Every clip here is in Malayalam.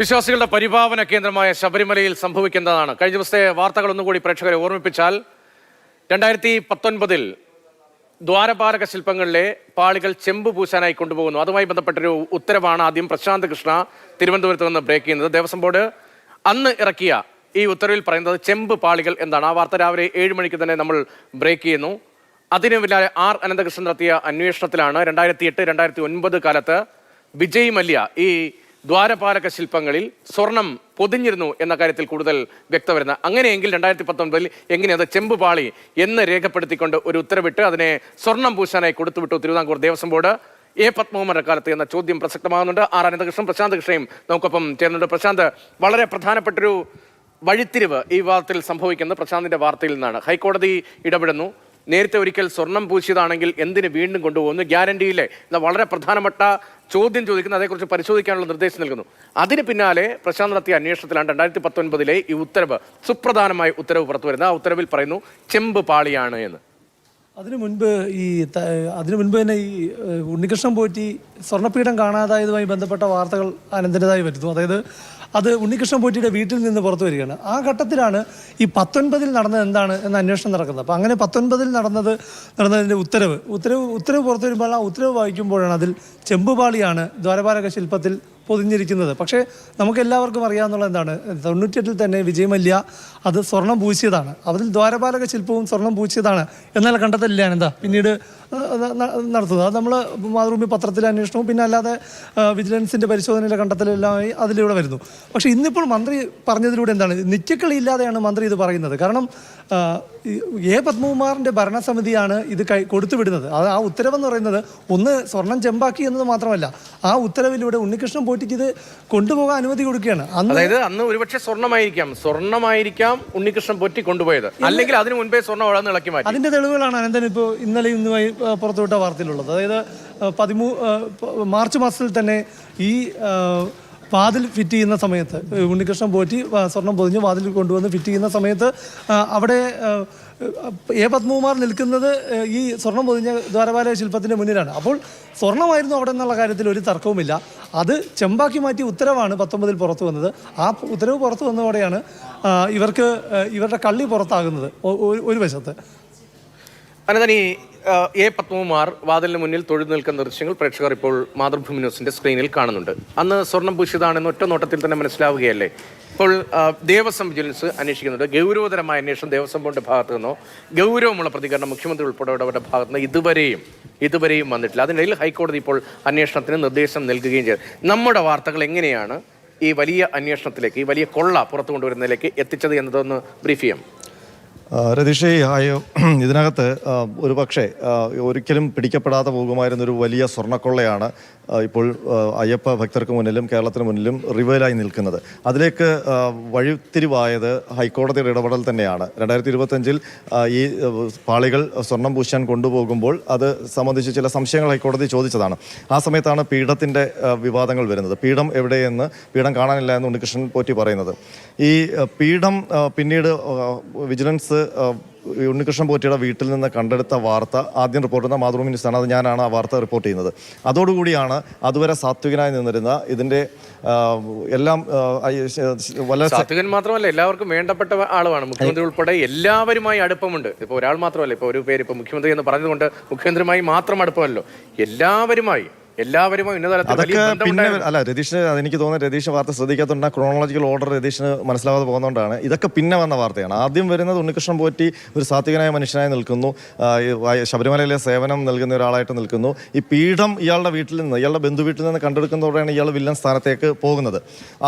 വിശ്വാസികളുടെ പരിപാവന കേന്ദ്രമായ ശബരിമലയിൽ സംഭവിക്കുന്നതാണ്. കഴിഞ്ഞ ദിവസത്തെ വാർത്തകൾ ഒന്നുകൂടി പ്രേക്ഷകരെ ഓർമ്മിപ്പിച്ചാൽ 2019 ദ്വാരപാലക ശില്പങ്ങളിലെ പാളികൾ ചെമ്പ് പൂശാനായി കൊണ്ടുപോകുന്നു. അതുമായി ബന്ധപ്പെട്ടൊരു ഉത്തരവാണ് ആദ്യം പ്രശാന്ത് കൃഷ്ണ തിരുവനന്തപുരത്ത് നിന്ന് ബ്രേക്ക് ചെയ്യുന്നത്. ദേവസ്വം ബോർഡ് അന്ന് ഇറക്കിയ ഈ ഉത്തരവിൽ പറയുന്നത് ചെമ്പ് പാളികൾ എന്താണ്. ആ വാർത്ത രാവിലെ 7 മണിക്ക് തന്നെ നമ്മൾ ബ്രേക്ക് ചെയ്യുന്നു. അതിന് പിന്നാലെ ആർ അനന്തകൃഷ്ണൻ നടത്തിയ അന്വേഷണത്തിലാണ് 2008-2009 കാലത്ത് വിജയ് മല്യ ഈ ദ്വാരപാലക ശില്പങ്ങളിൽ സ്വർണം പൊതിഞ്ഞിരുന്നു എന്ന കാര്യത്തിൽ കൂടുതൽ വ്യക്തത വരുന്ന. അങ്ങനെയെങ്കിൽ 2019 എങ്ങനെ അത് ചെമ്പുപാളി എന്ന് രേഖപ്പെടുത്തിക്കൊണ്ട് ഒരു ഉത്തരവിട്ട് അതിനെ സ്വർണം പൂശാനായി കൊടുത്തുവിട്ടു തിരുവിതാംകൂർ ദേവസ്വം ബോർഡ് എ പത്മകുമാറിന്റെ കാലത്ത് എന്ന ചോദ്യം പ്രസക്തമാകുന്നുണ്ട്. ആർ അനന്തകൃഷ്ണൻ, പ്രശാന്ത് കൃഷ്ണയും നമുക്കൊപ്പം ചേർന്നുണ്ട്. പ്രശാന്ത്, വളരെ പ്രധാനപ്പെട്ടൊരു വഴിത്തിരിവ് ഈ വിവാദത്തിൽ സംഭവിക്കുന്നത് പ്രശാന്തിന്റെ വാർത്തയിൽ നിന്നാണ്. ഹൈക്കോടതി ഇടപെടുന്നു. നേരത്തെ ഒരിക്കൽ സ്വർണം പൂശിയതാണെങ്കിൽ എന്തിന് വീണ്ടും കൊണ്ടുപോകുന്നു? ഗ്യാരണ്ടിയിലെ എന്ന വളരെ പ്രധാനപ്പെട്ട ചോദ്യം ചോദിക്കുന്നു. അതേക്കുറിച്ച് പരിശോധിക്കാനുള്ള നിർദ്ദേശം നൽകുന്നു. അതിന് പിന്നാലെ പ്രശാന്ത് നടത്തിയ അന്വേഷണത്തിലാണ് 2019 ഈ ഉത്തരവ്, സുപ്രധാനമായ ഉത്തരവ് പുറത്തു വരുന്നത്. ആ ഉത്തരവിൽ പറയുന്നു ചെമ്പ് പാളിയാണ് എന്ന്. അതിനു മുൻപ് തന്നെ ഈ ഉണ്ണികൃഷ്ണൻ പോറ്റി സ്വർണ്ണപീഠം കാണാതായതുമായി ബന്ധപ്പെട്ട വാർത്തകൾ അനന്തരതായി വരുന്നു. അതായത് അത് ഉണ്ണികൃഷ്ണൻ പോറ്റിയുടെ വീട്ടിൽ നിന്ന് പുറത്തു വരികയാണ്. ആ ഘട്ടത്തിലാണ് ഈ 19 നടന്നത് എന്താണ് എന്ന അന്വേഷണം നടക്കുന്നത്. അപ്പോൾ അങ്ങനെ 19 നടന്നതിൻ്റെ ഉത്തരവ് പുറത്തു വരുമ്പോൾ ആ ഉത്തരവ് വായിക്കുമ്പോഴാണ് അതിൽ ചെമ്പുപാളിയാണ് ദ്വാരപാലക ശില്പത്തിൽ പൊതിഞ്ഞിരിക്കുന്നത്. പക്ഷേ നമുക്ക് എല്ലാവർക്കും അറിയാവുന്നത് എന്താണ്, 98 തന്നെ വിജയ് മല്യ അത് സ്വർണം പൂശിയതാണ്. അതിൽ ദ്വാരപാലക ശില്പവും സ്വർണം പൂശിയതാണ് എന്നാൽ കണ്ടെത്തലില്ലാണ് എന്താ പിന്നീട് നടത്തുന്നത്. അത് നമ്മൾ മാതൃഭൂമി പത്രത്തിലെ അന്വേഷണവും പിന്നെ അല്ലാതെ വിജിലൻസിൻ്റെ പരിശോധനയിലെ കണ്ടെത്തലെല്ലാമായി അതിലൂടെ വരുന്നു. പക്ഷേ ഇന്നിപ്പോൾ മന്ത്രി പറഞ്ഞതിലൂടെ എന്താണ്, നിത്യക്കളിയില്ലാതെയാണ് മന്ത്രി ഇത് പറയുന്നത്. കാരണം എ പത്മകുമാറിൻ്റെ ഭരണസമിതിയാണ് ഇത് കൊടുത്തുവിടുന്നത്. അത് ആ ഉത്തരവെന്ന് പറയുന്നത് ഒന്ന് സ്വർണം ചെമ്പാക്കി എന്നത് മാത്രമല്ല, ആ ഉത്തരവിലൂടെ ഉണ്ണികൃഷ്ണൻ പോറ്റിക്ക് ഇത് കൊണ്ടുപോകാൻ അനുമതി കൊടുക്കുകയാണ്. അന്ന് ഒരുപക്ഷെ സ്വർണ്ണമായിരിക്കാം ഉണ്ണികൃഷ്ണൻ പോറ്റി കൊണ്ടുപോയത്, അല്ലെങ്കിൽ അതിനു മുൻപേ സ്വർണ്ണം വളർന്ന് ഇളക്കി മാറ്റി. അതിന്റെ തെളിവുകളാണ് അനന്തൻ ഇപ്പോൾ ഇന്നലെ ഇന്നുമായി പുറത്തുവിട്ട വാർത്തയിലുള്ളത്. അതായത് മാർച്ച് മാസത്തിൽ തന്നെ ഈ വാതിൽ ഫിറ്റ് ചെയ്യുന്ന സമയത്ത് ഉണ്ണികൃഷ്ണൻ പോറ്റി സ്വർണം പൊതിഞ്ഞ് വാതിൽ കൊണ്ടുവന്ന് ഫിറ്റ് ചെയ്യുന്ന സമയത്ത് അവിടെ എ പത്മകുമാർ നിൽക്കുന്നത് ഈ സ്വർണം പൊതിഞ്ഞ ദ്വാരപാലക ശില്പത്തിൻ്റെ മുന്നിലാണ്. അപ്പോൾ സ്വർണ്ണമായിരുന്നു അവിടെ എന്നുള്ള കാര്യത്തിൽ ഒരു തർക്കവുമില്ല. അത് ചെമ്പാക്കി മാറ്റി ഉത്തരവാണ് 19 പുറത്തു വന്നത്. ആ ഉത്തരവ് പുറത്തു വന്നതോടെയാണ് ഇവരുടെ കള്ളി പുറത്താകുന്നത് ഒരു വശത്ത്. അനന്തൻ, ഈ എ പത്മകുമാർ വാതിലിന് മുന്നിൽ തൊഴുതു നിൽക്കുന്ന ദൃശ്യങ്ങൾ പ്രേക്ഷകർ ഇപ്പോൾ മാതൃഭൂമി ന്യൂസിന്റെ സ്ക്രീനിൽ കാണുന്നുണ്ട്. അന്ന് സ്വർണം പൂശിയതാണെന്ന് ഒറ്റ നോട്ടത്തിൽ തന്നെ മനസ്സിലാവുകയല്ലേ? ഇപ്പോൾ ദേവസ്വം വിജിലൻസ് അന്വേഷിക്കുന്നുണ്ട്. ഗൗരവതരമായ അന്വേഷണം ദേവസ്വം ബോർഡിന്റെ ഭാഗത്തു നിന്നോ ഗൗരവമുള്ള പ്രതികരണം മുഖ്യമന്ത്രി ഉൾപ്പെടെയുള്ളവരുടെ ഭാഗത്തു നിന്ന് ഇതുവരെയും വന്നിട്ടില്ല. അതിനിടയിൽ ഹൈക്കോടതി ഇപ്പോൾ അന്വേഷണത്തിന് നിർദ്ദേശം നൽകുകയും ചെയ്തു. നമ്മുടെ വാർത്തകൾ എങ്ങനെയാണ് ഈ വലിയ അന്വേഷണത്തിലേക്ക്, ഈ വലിയ കൊള്ള പുറത്തു കൊണ്ടുവരുന്നതിലേക്ക് എത്തിച്ചത് എന്നതൊന്ന് ബ്രീഫ് ചെയ്യാം. രതീഷ്, ഇതിനകത്ത് ഒരു പക്ഷേ ഒരിക്കലും പിടിക്കപ്പെടാതെ പോകുമായിരുന്നൊരു വലിയ സ്വർണ്ണക്കൊള്ളയാണ് ഇപ്പോൾ അയ്യപ്പ ഭക്തർക്ക് മുന്നിലും കേരളത്തിന് മുന്നിലും റിവേലായി നിൽക്കുന്നത്. അതിലേക്ക് വഴിത്തിരിവായത് ഹൈക്കോടതിയുടെ ഇടപെടൽ തന്നെയാണ്. 2025 ഈ പാളികൾ സ്വർണം പൂശാൻ കൊണ്ടുപോകുമ്പോൾ അത് സംബന്ധിച്ച് ചില സംശയങ്ങൾ ഹൈക്കോടതി ചോദിച്ചതാണ്. ആ സമയത്താണ് പീഠത്തിൻ്റെ വിവാദങ്ങൾ വരുന്നത്. പീഠം എവിടെയെന്ന്, പീഠം കാണാനില്ല എന്ന് ഉണ്ണികൃഷ്ണൻ പോറ്റി പറയുന്നത്. ഈ പീഠം പിന്നീട് വിജിലൻസ് ഉണ്ണികൃഷ്ണൻ പോറ്റിയുടെ വീട്ടിൽ നിന്ന് കണ്ടെടുത്ത വാർത്ത ആദ്യം റിപ്പോർട്ട് ചെയ്യുന്ന മാതൃഭൂമി ന്യൂസാണ്. അത് ഞാനാണ് ആ വാർത്ത റിപ്പോർട്ട് ചെയ്യുന്നത്. അതോടുകൂടിയാണ് അതുവരെ സാത്വികനായി നിന്നിരുന്ന ഇതിൻ്റെ എല്ലാം വളരെ സാത്വികൻ മാത്രമല്ല, എല്ലാവർക്കും വേണ്ടപ്പെട്ട ആളുമാണ്. മുഖ്യമന്ത്രി ഉൾപ്പെടെ എല്ലാവരുമായി അടുപ്പമുണ്ട്. ഇപ്പോൾ ഒരാൾ മാത്രമല്ല, ഇപ്പോൾ ഒരു പേര് ഇപ്പോൾ മുഖ്യമന്ത്രി എന്ന് പറഞ്ഞതുകൊണ്ട് മുഖ്യമന്ത്രിയുമായി മാത്രം അടുപ്പമല്ലോ, എല്ലാവരുമായി അതൊക്കെ പിന്നെ അല്ല രതീഷിന്, എനിക്ക് തോന്നുന്നത് രതീഷ് വാർത്ത ശ്രദ്ധിക്കാത്തതുകൊണ്ട് ക്രോണോളജിക്കൽ ഓർഡർ രതീഷിന് മനസ്സിലാവാതെ പോകുന്നതുകൊണ്ടാണ്. ഇതൊക്കെ പിന്നെ വന്ന വാർത്തയാണ്. ആദ്യം വരുന്നത് ഉണ്ണികൃഷ്ണൻ പോറ്റി ഒരു സാത്വികനായ മനുഷ്യനായി നിൽക്കുന്നു, ശബരിമലയിലെ സേവനം നൽകുന്ന ഒരാളായിട്ട് നിൽക്കുന്നു. ഈ പീഠം ഇയാളുടെ വീട്ടിൽ നിന്ന്, ഇയാളുടെ ബന്ധു വീട്ടിൽ നിന്ന് കണ്ടെടുക്കുന്നതോടെയാണ് ഇയാൾ വില്ലൻ സ്ഥാനത്തേക്ക് പോകുന്നത്.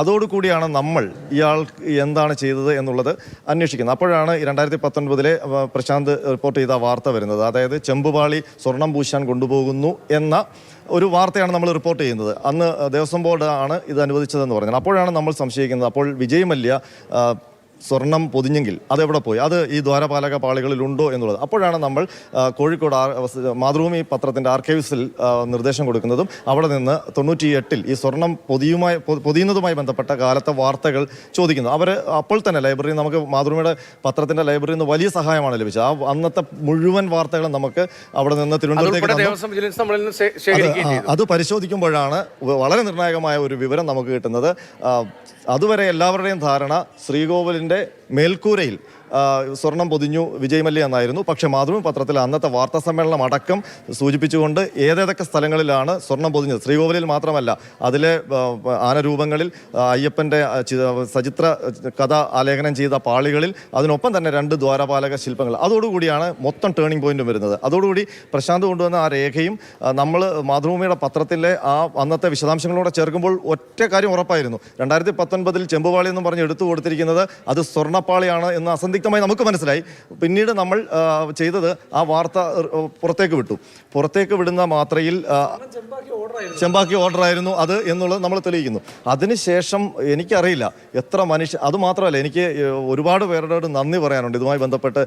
അതോടുകൂടിയാണ് നമ്മൾ ഇയാൾ എന്താണ് ചെയ്തത് എന്നുള്ളത് അന്വേഷിക്കുന്നത്. അപ്പോഴാണ് 2019 പ്രശാന്ത് റിപ്പോർട്ട് ചെയ്ത വാർത്ത വരുന്നത്. അതായത് ചെമ്പുപാളി സ്വർണം പൂശാൻ കൊണ്ടുപോകുന്നു എന്ന ഒരു വാർത്തയാണ് നമ്മൾ റിപ്പോർട്ട് ചെയ്യുന്നത്. അന്ന് ദേവസ്വം ബോർഡ് ആണ് ഇത് അനുവദിച്ചതെന്ന് പറഞ്ഞത്. അപ്പോഴാണ് നമ്മൾ സംശയിക്കുന്നത്. അപ്പോൾ വിജയ് മല്യ സ്വർണം പൊതിഞ്ഞെങ്കിൽ അതെവിടെ പോയി, അത് ഈ ദ്വാരപാലക പാളികളിലുണ്ടോ എന്നുള്ളത്. അപ്പോഴാണ് നമ്മൾ കോഴിക്കോട് മാതൃഭൂമി പത്രത്തിൻ്റെ ആർക്കൈവ്സിൽ നിർദ്ദേശം കൊടുക്കുന്നതും അവിടെ നിന്ന് 98-ൽ ഈ സ്വർണം പൊതിയുന്നതുമായി ബന്ധപ്പെട്ട കാലത്തെ വാർത്തകൾ ചോദിക്കുന്നു. അവർ അപ്പോൾ തന്നെ ലൈബ്രറി, നമുക്ക് മാതൃഭൂമിയുടെ പത്രത്തിൻ്റെ ലൈബ്രറിയിൽ നിന്ന് വലിയ സഹായമാണ് ലഭിച്ചത്. ആ അന്നത്തെ മുഴുവൻ വാർത്തകളും നമുക്ക് അവിടെ നിന്ന് തിരുവനന്തപുരത്തേക്ക് അത് പരിശോധിക്കുമ്പോഴാണ് വളരെ നിർണായകമായ ഒരു വിവരം നമുക്ക് കിട്ടുന്നത്. അതുവരെ എല്ലാവരുടെയും ധാരണ ശ്രീകോവിലിൻ്റെ മേൽക്കൂരയിൽ സ്വർണം പൊതിഞ്ഞു വിജയ് മല്യ എന്നായിരുന്നു. പക്ഷേ മാതൃഭൂമി പത്രത്തിൽ അന്നത്തെ വാർത്താ സമ്മേളനം അടക്കം സൂചിപ്പിച്ചുകൊണ്ട് ഏതൊക്കെ സ്ഥലങ്ങളിലാണ് സ്വർണം പൊതിഞ്ഞത്, ശ്രീകോവിലിൽ മാത്രമല്ല അതിലെ ആനരൂപങ്ങളിൽ, അയ്യപ്പൻ്റെ സചിത്ര കഥ ആലേഖനം ചെയ്ത പാളികളിൽ, അതിനൊപ്പം തന്നെ 2 ദ്വാരപാലക ശില്പങ്ങൾ. അതോടുകൂടിയാണ് മൊത്തം ടേണിംഗ് പോയിന്റും വരുന്നത്. അതോടുകൂടി പ്രശാന്ത് കൊണ്ടുവന്ന ആ രേഖയും നമ്മൾ മാതൃഭൂമിയുടെ പത്രത്തിലെ ആ അന്നത്തെ വിശദാംശങ്ങളോടെ ചേർക്കുമ്പോൾ ഒറ്റ കാര്യം ഉറപ്പായിരുന്നു. 2019 ചെമ്പുപാളി എന്നും പറഞ്ഞ് എടുത്തു കൊടുത്തിരിക്കുന്നത് അത് സ്വർണ്ണപ്പാളിയാണ് എന്ന് അസന്ധിഗ്ധമായി നമുക്ക് മനസ്സിലായി. പിന്നീട് നമ്മൾ ചെയ്തത് ആ വാർത്ത പുറത്തേക്ക് വിടുന്ന മാത്രയിൽ ചെമ്പാക്കി ഓർഡർ ആയിരുന്നു അത് എന്നുള്ളത് നമ്മൾ തെളിയിക്കുന്നു. അതിനുശേഷം എനിക്കറിയില്ല എത്ര അതുമാത്രമല്ല, എനിക്ക് ഒരുപാട് പേരോട് നന്ദി പറയാനുണ്ട് ഇതുമായി ബന്ധപ്പെട്ട്.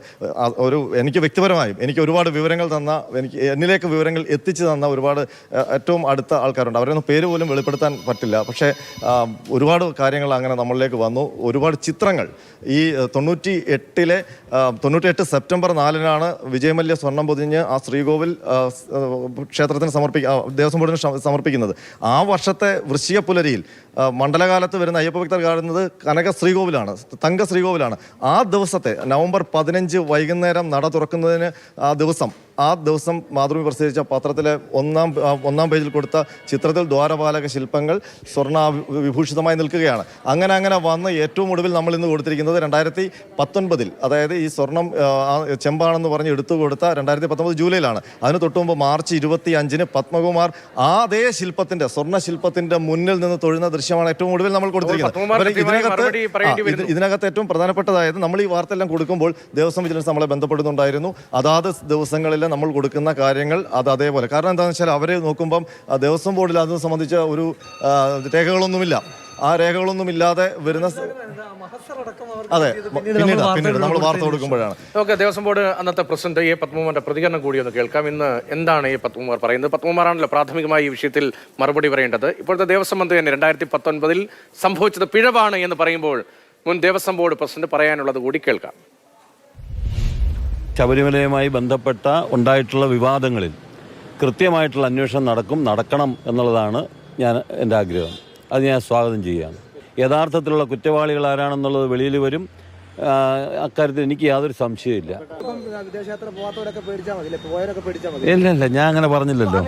എനിക്ക് വ്യക്തിപരമായും എനിക്ക് ഒരുപാട് വിവരങ്ങൾ തന്ന, എന്നിലേക്ക് വിവരങ്ങൾ എത്തിച്ചു തന്ന ഒരുപാട് ഏറ്റവും അടുത്ത ആൾക്കാരുണ്ട്. അവരൊന്നും പേര് പോലും വെളിപ്പെടുത്താൻ പറ്റില്ല. പക്ഷേ ഒരുപാട് കാര്യങ്ങൾ അങ്ങനെ നമ്മളിലേക്ക് വന്നു. ഒരുപാട് ചിത്രങ്ങൾ ഈ 98 സെപ്റ്റംബർ 4-നാണ് വിജയ് മല്യ സ്വർണം പൊതിഞ്ഞ് ആ ശ്രീകോവിൽ ക്ഷേത്രത്തിന് ദേവസ്വം ബോർഡിന് സമർപ്പിക്കുന്നത്. ആ വർഷത്തെ വൃശ്ചിക പുലരിയിൽ മണ്ഡലകാലത്ത് വരുന്ന അയ്യപ്പ ഭക്തർ കാണുന്നത് കനക ശ്രീകോവിലാണ്, തങ്ക ശ്രീകോവിലാണ്. ആ ദിവസത്തെ നവംബർ 15 വൈകുന്നേരം നട തുറക്കുന്നതിന് ആ ദിവസം മാതൃഭൂമി പ്രസിദ്ധീകരിച്ച പത്രത്തിലെ ഒന്നാം പേജിൽ കൊടുത്ത ചിത്രത്തിൽ ദ്വാരപാലക ശില്പങ്ങൾ സ്വർണ്ണ വിഭൂഷിതമായി നിൽക്കുകയാണ്. അങ്ങനെ വന്ന് ഏറ്റവും ഒടുവിൽ നമ്മൾ ഇന്ന് കൊടുത്തിരിക്കുന്നത് 2019, അതായത് ഈ സ്വർണം ചെമ്പാണെന്ന് പറഞ്ഞ് എടുത്തു കൊടുത്ത 2019 ജൂലൈയിലാണ്. അതിന് തൊട്ടുമുമ്പ് മാർച്ച് 25-ന് പത്മകുമാർ അതേ ശില്പത്തിന്റെ, സ്വർണ്ണ ശില്പത്തിന്റെ മുന്നിൽ നിന്ന് തൊഴുന്ന ദൃശ്യമാണ് ഏറ്റവും ഒടുവിൽ നമ്മൾ കൊടുത്തിരിക്കുന്നത്. ഇതിനകത്ത് ഏറ്റവും പ്രധാനപ്പെട്ടതായത്, നമ്മൾ ഈ വാർത്തയെല്ലാം കൊടുക്കുമ്പോൾ ദേവസ്വം വിജിലൻസ് നമ്മളെ ബന്ധപ്പെടുന്നുണ്ടായിരുന്നു. അതാത് ദിവസങ്ങളിൽ നമ്മൾ കൊടുക്കുന്ന കാര്യങ്ങൾ അതേപോലെ. കാരണം എന്താണെന്ന് വെച്ചാൽ അവരെ നോക്കുമ്പം ദേവസ്വം ബോർഡിൽ അത് സംബന്ധിച്ച ഒരു രേഖകളൊന്നുമില്ല. ആ രേഖകളൊന്നുമില്ലാതെ വരുന്ന പിന്നീട് നമ്മൾ വാർത്ത കൊടുക്കുമ്പോഴാണ്. ഓക്കെ, ദേവസ്വം ബോർഡ് അന്നത്തെ പ്രസിഡന്റ് എ പത്മകുമാറിന്റെ പ്രതികരണം കൂടി ഒന്ന് കേൾക്കാം. ഇന്ന് എന്താണ് എ പത്മകുമാർ പറയുന്നത്? പത്മകുമാറാണല്ലോ പ്രാഥമികമായി ഈ വിഷയത്തിൽ മറുപടി പറയേണ്ടത്. ഇപ്പോഴത്തെ ദേവസ്വം മന്ത്രി തന്നെ 2019 സംഭവിച്ചത് പിഴവാണ് എന്ന് പറയുമ്പോൾ മുൻ ദേവസ്വം ബോർഡ് പ്രസിഡന്റ് പറയാനുള്ളത് കൂടി കേൾക്കാം. ശബരിമലയുമായി ബന്ധപ്പെട്ട ഉണ്ടായിട്ടുള്ള വിവാദങ്ങളിൽ കൃത്യമായിട്ടുള്ള അന്വേഷണം നടക്കണം എന്നുള്ളതാണ് എൻ്റെ ആഗ്രഹം. അത് ഞാൻ സ്വാഗതം ചെയ്യുകയാണ്. യഥാർത്ഥത്തിലുള്ള കുറ്റവാളികൾ ആരാണെന്നുള്ളത് വെളിയിൽ വരും. അക്കാര്യത്തിൽ എനിക്ക് യാതൊരു സംശയമില്ല. ഇല്ല, ഞാൻ അങ്ങനെ പറഞ്ഞില്ലല്ലോ.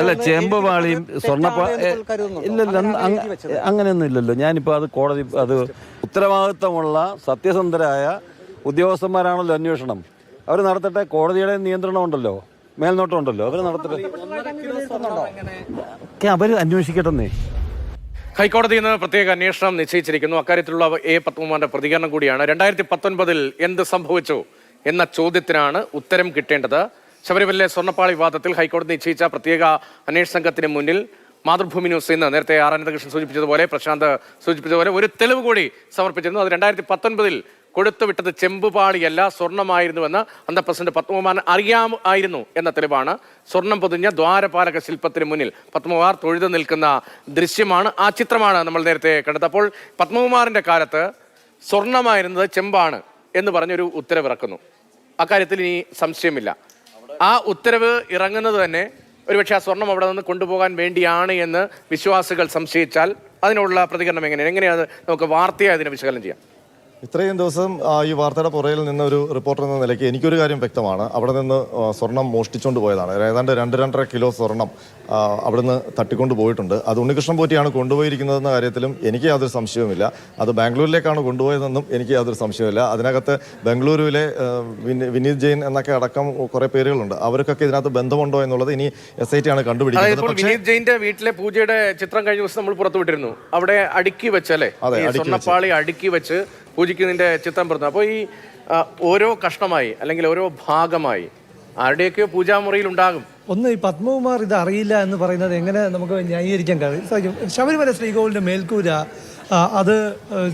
അല്ല, ചെമ്പുപാളിയും ഇല്ലല്ല, അങ്ങനെയൊന്നും ഇല്ലല്ലോ. ഞാനിപ്പോൾ അത് കോടതി, അത് ഉത്തരവാദിത്തമുള്ള സത്യസന്ധരായ ഉദ്യോഗസ്ഥന്മാരാണല്ലോ അന്വേഷണം. അവർ നടത്തട്ടെ. കോടതിയുടെ നിയന്ത്രണം ഉണ്ടല്ലോ, മേൽനോട്ടം ഉണ്ടല്ലോ, അവർ നടത്തട്ടെ. അവർ അന്വേഷിക്കട്ടെന്നേ. ഹൈക്കോടതിയിൽ നിന്ന് പ്രത്യേക അന്വേഷണം നിശ്ചയിച്ചിരിക്കുന്നു. അക്കാര്യത്തിലുള്ള എ പത്മകുമാറിന്റെ പ്രതികരണം കൂടിയാണ്. 2019 എന്ത് സംഭവിച്ചു എന്ന ചോദ്യത്തിനാണ് ഉത്തരം കിട്ടേണ്ടത്. ശബരിമലയിലെ സ്വർണ്ണപ്പാളി വിവാദത്തിൽ ഹൈക്കോടതി നിശ്ചയിച്ച പ്രത്യേക അന്വേഷണ സംഘത്തിന് മുന്നിൽ മാതൃഭൂമി ന്യൂസ് ഇന്ന് നേരത്തെ ആർ അനന്തകൃഷ്ണൻ സൂചിപ്പിച്ചതുപോലെ, പ്രശാന്ത് സൂചിപ്പിച്ചതുപോലെ ഒരു തെളിവ് കൂടി സമർപ്പിച്ചിരുന്നു. അത് 2019 കൊടുത്തുവിട്ടത് ചെമ്പുപാളിയല്ല, സ്വർണ്ണമായിരുന്നുവെന്ന് അന്ന് പ്രസിഡന്റ് പത്മകുമാറിന് അറിയാമായിരുന്നു എന്ന തെളിവാണ്. സ്വർണം പൊതിഞ്ഞ ദ്വാരപാലക ശില്പത്തിന് മുന്നിൽ പത്മകുമാർ തൊഴുതു നിൽക്കുന്ന ദൃശ്യമാണ്. ആ ചിത്രമാണ് നമ്മൾ നേരത്തെ കണ്ടത്. അപ്പോൾ പത്മകുമാറിന്റെ കാലത്ത് സ്വർണമായിരുന്നത് ചെമ്പാണ് എന്ന് പറഞ്ഞൊരു ഉത്തരവിറക്കുന്നു. അക്കാര്യത്തിൽ ഇനി സംശയമില്ല. ആ ഉത്തരവ് ഇറങ്ങുന്നത് തന്നെ ഒരുപക്ഷെ ആ സ്വർണം അവിടെ നിന്ന് കൊണ്ടുപോകാൻ വേണ്ടിയാണ് എന്ന് വിശ്വാസികൾ സംശയിച്ചാൽ അതിനുള്ള പ്രതികരണം എങ്ങനെയാണ് നമുക്ക് വാർത്തയായി അതിനെ വിശകലനം ചെയ്യാം? ഇത്രയും ദിവസം ഈ വാർത്തയുടെ പുറകിൽ നിന്ന് ഒരു റിപ്പോർട്ടർ എന്ന നിലയ്ക്ക് എനിക്കൊരു കാര്യം വ്യക്തമാണ്. അവിടെ നിന്ന് സ്വർണം മോഷ്ടിച്ചുകൊണ്ട് പോയതാണ്. ഏതാണ്ട് 2-2.5 കിലോ സ്വർണം അവിടുന്ന് തട്ടിക്കൊണ്ട് പോയിട്ടുണ്ട്. അത് ഉണ്ണികൃഷ്ണൻ പോറ്റിയാണ് കൊണ്ടുപോയിരിക്കുന്നതെന്ന കാര്യത്തിലും എനിക്ക് യാതൊരു സംശയവുമില്ല. അത് ബാംഗ്ലൂരിലേക്കാണ് കൊണ്ടുപോയതെന്നും എനിക്ക് യാതൊരു സംശയവുമില്ല. അതിനകത്ത് ബംഗളൂരുവിലെ വിനീത് ജെയിൻ എന്നൊക്കെ അടക്കം കുറേ പേരുകളുണ്ട്. അവർക്കൊക്കെ ഇതിനകത്ത് ബന്ധമുണ്ടോ എന്നുള്ളത് ഇനി SIT ആണ് കണ്ടുപിടിക്കുന്നത്. വിനീത് ജെയിന്റെ വീട്ടിലെ പൂജയുടെ ചിത്രം കഴിഞ്ഞ ദിവസം നമ്മൾ പുറത്തുവിട്ടിരുന്നു. അവിടെ അടുക്കി വെച്ചല്ലേ, സ്വർണ്ണപ്പാളി അടുക്കി വെച്ച് പൂജിക്കുന്നതിന്റെ ചിത്രം പുറത്തു. അപ്പോൾ ഈ ഓരോ കഷ്ണമായി അല്ലെങ്കിൽ ഓരോ ഭാഗമായി ആരുടെയൊക്കെയോ പൂജാമുറിയിൽ ഉണ്ടാകും ഒന്ന് ഈ പത്മകുമാർ ഇത് അറിയില്ല എന്ന് പറയുന്നത് എങ്ങനെ നമുക്ക് ന്യായീകരിക്കാൻ സാധിക്കും? ശബരിമല ശ്രീകോവിലിൻ്റെ മേൽക്കൂര അത്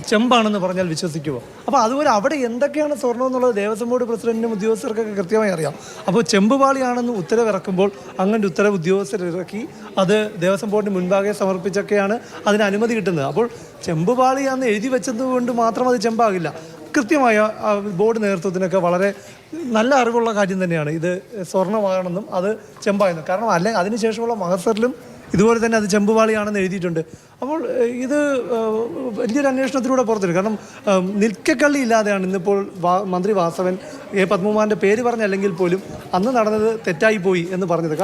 ചെമ്പാണെന്ന് പറഞ്ഞാൽ വിശ്വസിക്കുമോ? അപ്പോൾ അതുപോലെ അവിടെ എന്തൊക്കെയാണ് സ്വർണ്ണം എന്നുള്ളത് ദേവസ്വം ബോർഡ് പ്രസിഡന്റിനും ഉദ്യോഗസ്ഥർക്കൊക്കെ കൃത്യമായി അറിയാം. അപ്പോൾ ചെമ്പുപാളിയാണെന്ന് ഉത്തരവിറക്കുമ്പോൾ അങ്ങനെ ഉത്തരവ് ഉദ്യോഗസ്ഥരിറക്കി അത് ദേവസ്വം ബോർഡിന് മുൻപാകെ സമർപ്പിച്ചൊക്കെയാണ് അതിന് അനുമതി കിട്ടുന്നത്. അപ്പോൾ ചെമ്പുപാളിയാണെന്ന് എഴുതി വെച്ചത് കൊണ്ട് മാത്രം അത് ചെമ്പാകില്ല. കൃത്യമായ ബോർഡ് നേതൃത്വത്തിനൊക്കെ വളരെ നല്ല അറിവുള്ള കാര്യം തന്നെയാണ് ഇത് സ്വർണ്ണമാണെന്നും അത് ചെമ്പായെന്നും. കാരണം അതിനുശേഷമുള്ള മഹസറിലും ഇതുപോലെ തന്നെ അത് ചെമ്പുപാളിയാണെന്ന് എഴുതിയിട്ടുണ്ട്. അപ്പോൾ ഇത് വലിയൊരു അന്വേഷണത്തിലൂടെ പുറത്തു. കാരണം നിൽക്കക്കള്ളി ഇല്ലാതെയാണ് ഇന്നിപ്പോൾ മന്ത്രി വാസവൻ പത്മകുമാറിൻ്റെ പേര് പറഞ്ഞല്ലെങ്കിൽ പോലും അന്ന് നടന്നത് തെറ്റായി പോയി എന്ന് പറഞ്ഞത്.